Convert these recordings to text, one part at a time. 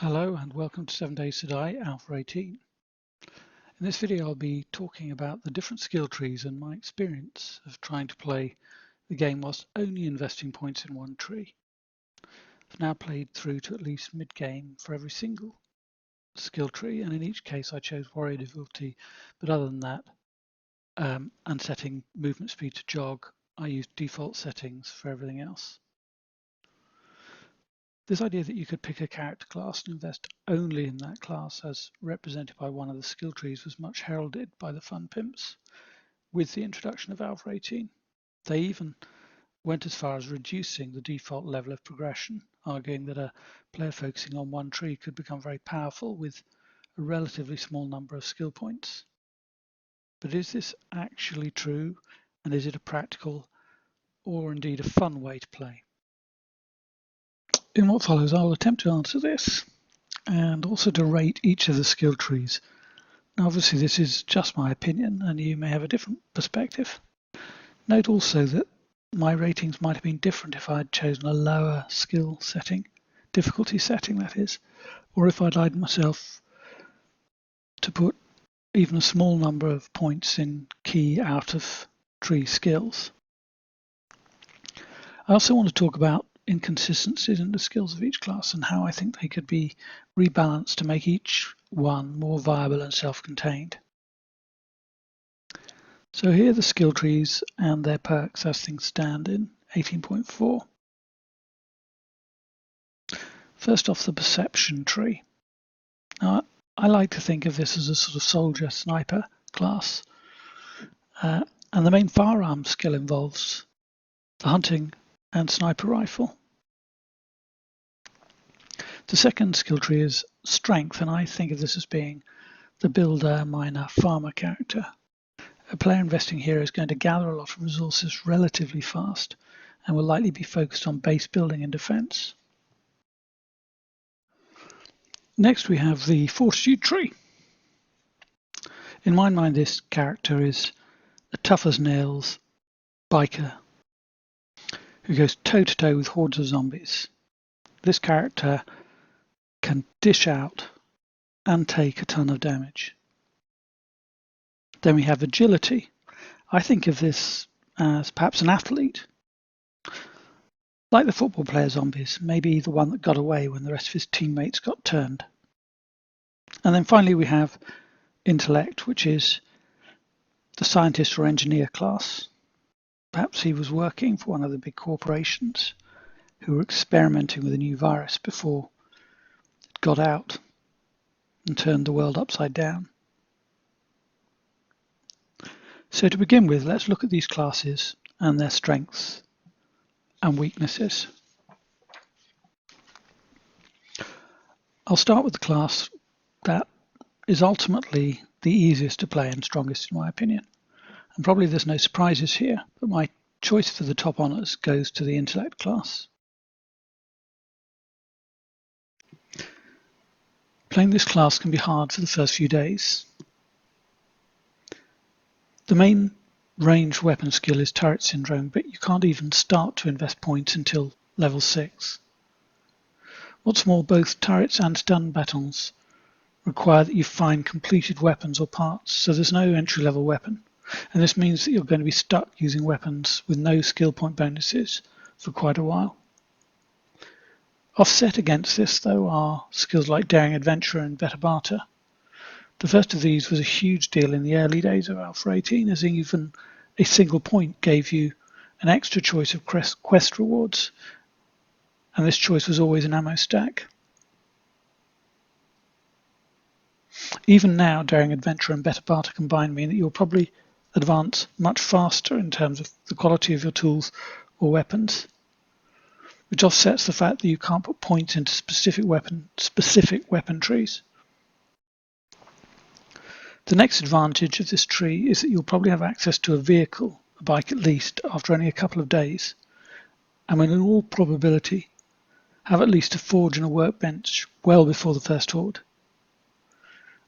Hello and welcome to 7 Days to Die Alpha 18. In this video I'll be talking about the different skill trees and my experience of trying to play the game whilst only investing points in one tree. I've now played through to at least mid-game for every single skill tree, and in each case I chose warrior difficulty, but other than that, and setting movement speed to jog, I used default settings for everything else. This idea that you could pick a character class and invest only in that class as represented by one of the skill trees was much heralded by the fun pimps with the introduction of Alpha 18. They even went as far as reducing the default level of progression, arguing that a player focusing on one tree could become very powerful with a relatively small number of skill points. But is this actually true, and is it a practical or indeed a fun way to play? In what follows, I'll attempt to answer this and also to rate each of the skill trees. Now, obviously, this is just my opinion, and you may have a different perspective. Note also that my ratings might have been different if I had chosen a lower skill setting, difficulty setting that is, or if I'd allowed myself to put even a small number of points in key out of tree skills. I also want to talk about inconsistencies in the skills of each class and how I think they could be rebalanced to make each one more viable and self-contained. So here are the skill trees and their perks as things stand in 18.4. First off, the perception tree. Now, I like to think of this as a sort of soldier sniper class, and the main firearm skill involves the hunting and sniper rifle. The second skill tree is strength, and I think of this as being the builder, miner, farmer character. A player investing here is going to gather a lot of resources relatively fast and will likely be focused on base building and defense. Next we have the fortitude tree. In my mind, this character is a tough as nails biker who goes toe to toe with hordes of zombies. This character can dish out and take a ton of damage. Then we have agility. I think of this as perhaps an athlete, like the football player zombies, maybe the one that got away when the rest of his teammates got turned. And then finally we have intellect, which is the scientist or engineer class. Perhaps he was working for one of the big corporations who were experimenting with a new virus before it got out and turned the world upside down. So to begin with, let's look at these classes and their strengths and weaknesses. I'll start with the class that is ultimately the easiest to play and strongest in my opinion. And probably there's no surprises here, but my choice for the top honours goes to the intellect class. Playing this class can be hard for the first few days. The main ranged weapon skill is turret syndrome, but you can't even start to invest points until level 6. What's more, both turrets and stun battles require that you find completed weapons or parts, so there's no entry-level weapon. And this means that you're going to be stuck using weapons with no skill point bonuses for quite a while. Offset against this, though, are skills like Daring Adventure and Better Barter. The first of these was a huge deal in the early days of Alpha 18, as even a single point gave you an extra choice of quest rewards, and this choice was always an ammo stack. Even now, Daring Adventure and Better Barter combined mean that you'll probably advance much faster in terms of the quality of your tools or weapons, which offsets the fact that you can't put points into specific weapon trees. The next advantage of this tree is that you'll probably have access to a vehicle, a bike at least, after only a couple of days, and will in all probability have at least a forge and a workbench well before the first horde.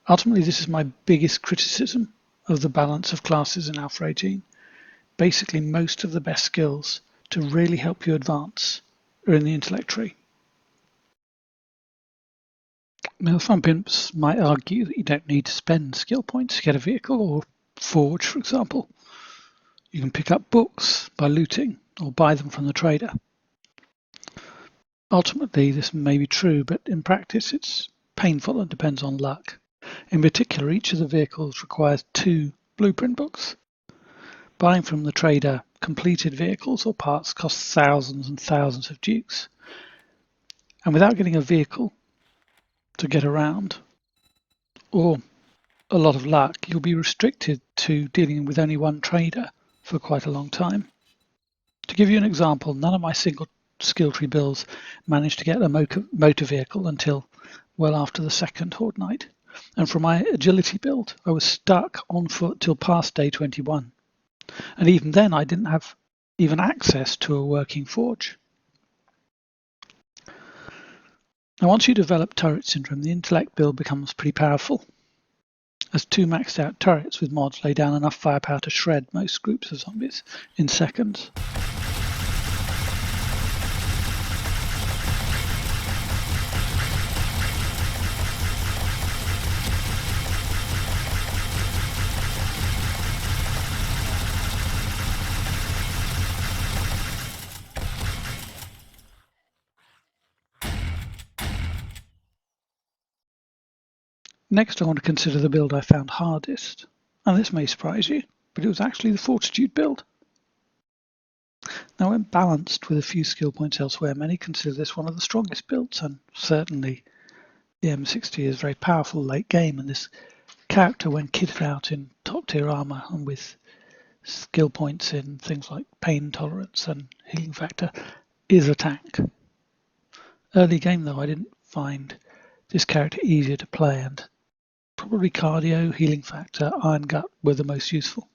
Ultimately, this is my biggest criticism of the balance of classes in Alpha 18. Basically, most of the best skills to really help you advance are in the intellect tree. Now, some pimps might argue that you don't need to spend skill points to get a vehicle or forge, for example. You can pick up books by looting or buy them from the trader. Ultimately, this may be true, but in practice it's painful and depends on luck. In particular, each of the vehicles requires 2 blueprint books. Buying from the trader completed vehicles or parts costs thousands and thousands of dukes. And without getting a vehicle to get around, or a lot of luck, you'll be restricted to dealing with only one trader for quite a long time. To give you an example, none of my single skill tree builds managed to get a motor vehicle until well after the second Horde night. And for my agility build, I was stuck on foot till past day 21. And even then, I didn't have even access to a working forge. Now, once you develop turret syndrome, the intellect build becomes pretty powerful, as 2 maxed out turrets with mods lay down enough firepower to shred most groups of zombies in seconds. Next, I want to consider the build I found hardest, and this may surprise you, but it was actually the Fortitude build. Now, when balanced with a few skill points elsewhere, many consider this one of the strongest builds, and certainly the M60 is very powerful late game, and this character, when kitted out in top tier armor and with skill points in things like pain tolerance and healing factor, is a tank. Early game though, I didn't find this character easier to play, and probably cardio, healing factor, iron gut were the most useful.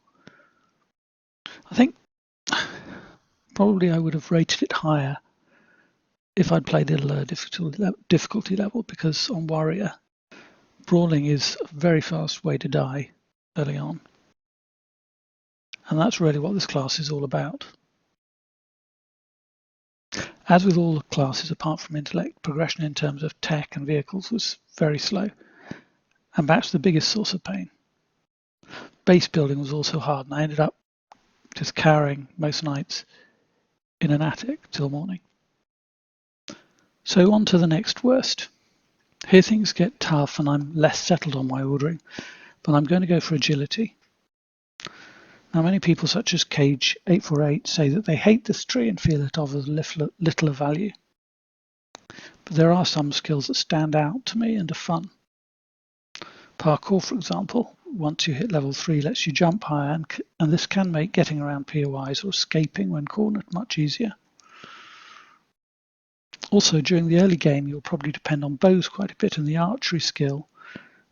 I think probably I would have rated it higher if I'd played at a lower difficulty level, because on warrior, brawling is a very fast way to die early on. And that's really what this class is all about. As with all the classes apart from intellect, progression in terms of tech and vehicles was very slow, and perhaps the biggest source of pain. Base building was also hard, and I ended up just cowering most nights in an attic till morning. So on to the next worst. Here things get tough and I'm less settled on my ordering, but I'm going to go for agility. Now, many people such as Cage848 say that they hate this tree and feel it offers little of value. But there are some skills that stand out to me and are fun. Parkour, for example, once you hit level 3 lets you jump higher, and this can make getting around POIs or escaping when cornered much easier. Also, during the early game, you'll probably depend on bows quite a bit, and the archery skill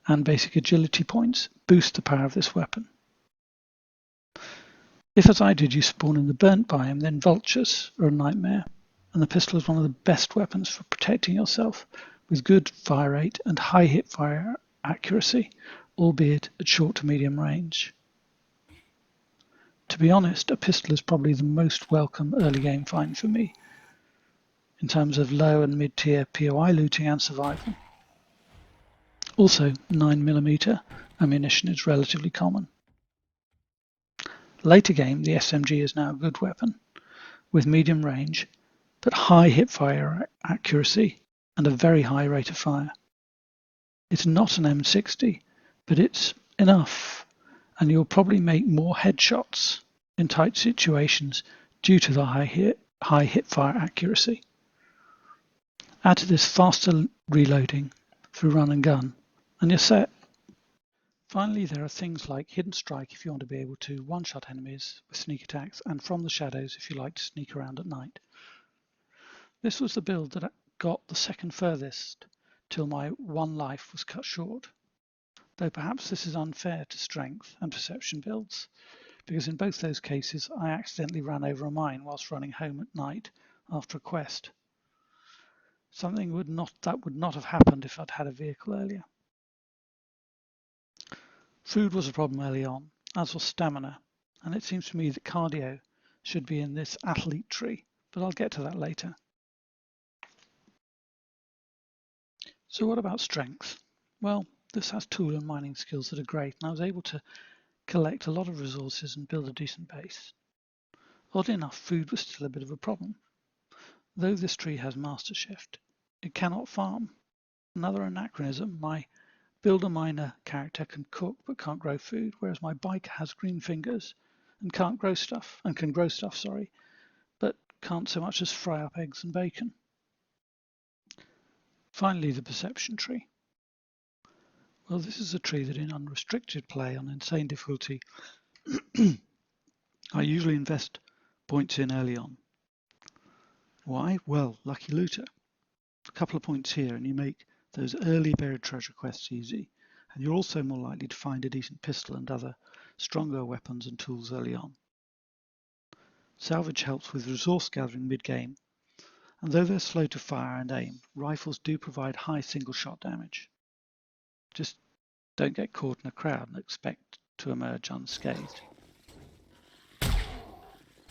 and basic agility points boost the power of this weapon. If, as I did, you spawn in the burnt biome, then vultures are a nightmare, and the pistol is one of the best weapons for protecting yourself, with good fire rate and high hip fire accuracy, albeit at short to medium range. To be honest, a pistol is probably the most welcome early game find for me, in terms of low and mid-tier POI looting and survival. Also, 9mm ammunition is relatively common. Later game, the SMG is now a good weapon, with medium range, but high hipfire accuracy and a very high rate of fire. It's not an M60, but it's enough, and you'll probably make more headshots in tight situations due to the high hipfire accuracy. Add to this faster reloading through run and gun, and you're set. Finally, there are things like Hidden Strike if you want to be able to one-shot enemies with sneak attacks, and From the Shadows if you like to sneak around at night. This was the build that got the second furthest till my 1 life was cut short, though perhaps this is unfair to strength and perception builds, because in both those cases I accidentally ran over a mine whilst running home at night after a quest. Something that would not have happened if I'd had a vehicle earlier. Food was a problem early on, as was stamina, and it seems to me that cardio should be in this athlete tree, but I'll get to that later. So what about strength? Well, this has tool and mining skills that are great, and I was able to collect a lot of resources and build a decent base. Oddly enough, food was still a bit of a problem. Though this tree has master shift, it cannot farm. Another anachronism, my builder miner character can cook but can't grow food, whereas my biker has green fingers and can grow stuff, but can't so much as fry up eggs and bacon. Finally, the perception tree. Well, this is a tree that in unrestricted play on insane difficulty, I usually invest points in early on. Why? Well, lucky looter. A couple of points here and you make those early buried treasure quests easy, and you're also more likely to find a decent pistol and other stronger weapons and tools early on. Salvage helps with resource gathering mid-game, and though they're slow to fire and aim, rifles do provide high single shot damage. Just don't get caught in a crowd and expect to emerge unscathed.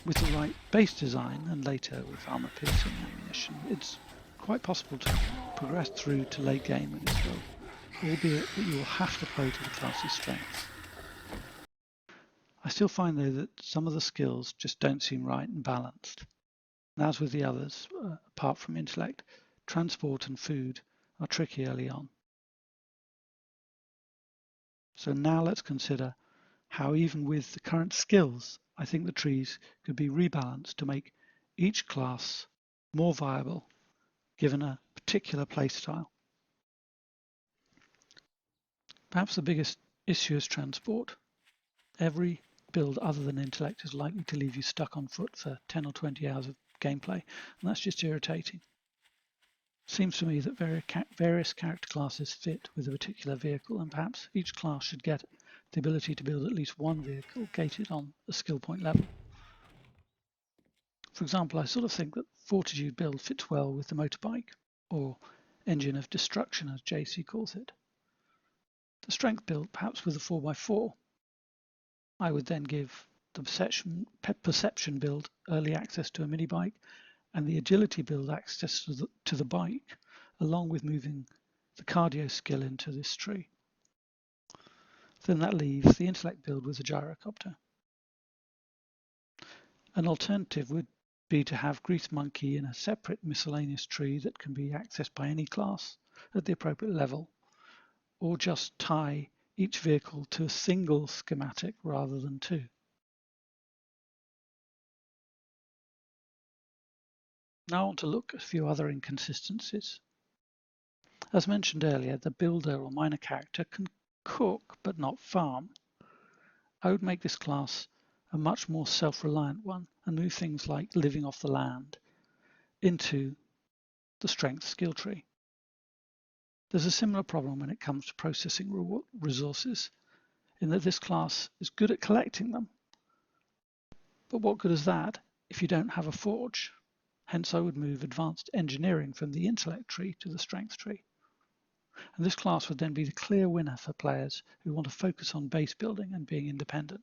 With the right base design and later with armor piercing ammunition, it's quite possible to progress through to late game in this build, albeit that you will have to play to the class's strengths. I still find though that some of the skills just don't seem right and balanced. And as with the others, apart from intellect, transport and food are tricky early on. So now let's consider how even with the current skills, I think the trees could be rebalanced to make each class more viable given a particular playstyle. Perhaps the biggest issue is transport. Every build other than intellect is likely to leave you stuck on foot for 10 or 20 hours of gameplay, and that's just irritating. Seems to me that various character classes fit with a particular vehicle, and perhaps each class should get the ability to build at least one vehicle gated on a skill point level. For example, I sort of think that Fortitude build fits well with the motorbike, or engine of destruction as J.C. calls it. The strength build perhaps with a 4x4. I would then give the perception build early access to a mini bike, and the agility build access to the bike, along with moving the cardio skill into this tree. Then that leaves the intellect build with a gyrocopter. An alternative would be to have Grease Monkey in a separate miscellaneous tree that can be accessed by any class at the appropriate level, or just tie each vehicle to a single schematic rather than two. Now I want to look at a few other inconsistencies. As mentioned earlier, the builder or miner character can cook but not farm. I would make this class a much more self-reliant one and move things like living off the land into the strength skill tree. There's a similar problem when it comes to processing resources, in that this class is good at collecting them. But what good is that if you don't have a forge? Hence I would move advanced engineering from the intellect tree to the strength tree. And this class would then be the clear winner for players who want to focus on base building and being independent.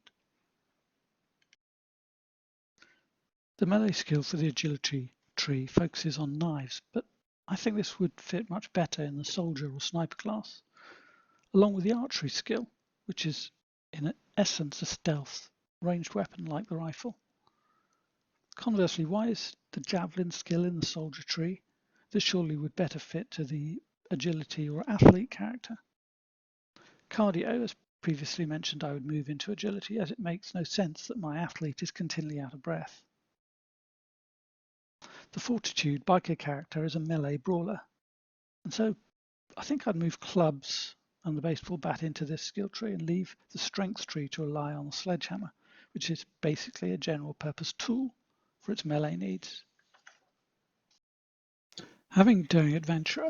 The melee skill for the agility tree focuses on knives, but I think this would fit much better in the soldier or sniper class, along with the archery skill, which is in essence a stealth ranged weapon like the rifle. Conversely, why is the javelin skill in the soldier tree? This surely would better fit to the agility or athlete character. Cardio, as previously mentioned, I would move into agility, as it makes no sense that my athlete is continually out of breath. The Fortitude biker character is a melee brawler, and so I think I'd move clubs and the baseball bat into this skill tree and leave the strength tree to rely on the sledgehammer, which is basically a general purpose tool for its melee needs. Having Daring Adventurer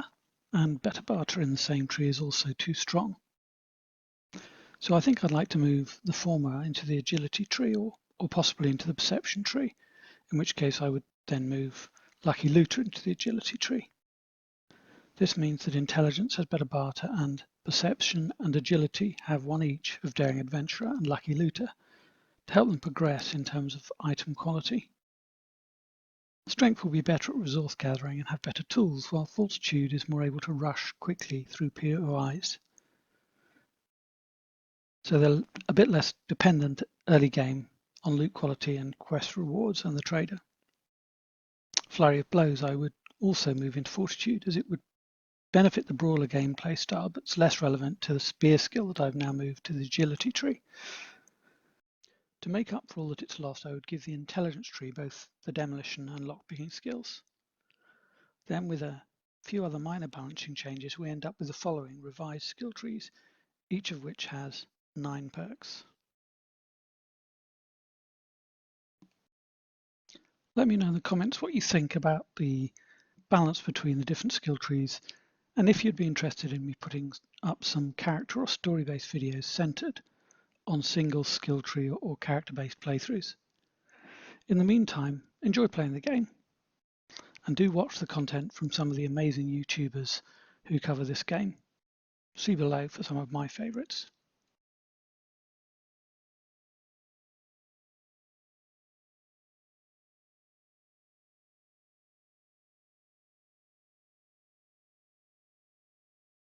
and Better Barter in the same tree is also too strong. So I think I'd like to move the former into the agility tree or possibly into the perception tree, in which case I would then move Lucky Looter into the agility tree. This means that intelligence has Better Barter and perception and agility have one each of Daring Adventurer and Lucky Looter to help them progress in terms of item quality. Strength will be better at resource gathering and have better tools, while Fortitude is more able to rush quickly through POIs. So they're a bit less dependent early game on loot quality and quest rewards than the Trader. Flurry of Blows I would also move into Fortitude, as it would benefit the Brawler gameplay style, but it's less relevant to the Spear skill that I've now moved to the Agility tree. To make up for all that it's lost, I would give the Intelligence tree both the Demolition and Lockpicking skills. Then, with a few other minor balancing changes, we end up with the following revised skill trees, each of which has 9 perks. Let me know in the comments what you think about the balance between the different skill trees, and if you'd be interested in me putting up some character or story-based videos centered on single skill tree or character-based playthroughs. In the meantime, enjoy playing the game, and do watch the content from some of the amazing YouTubers who cover this game. See below for some of my favourites.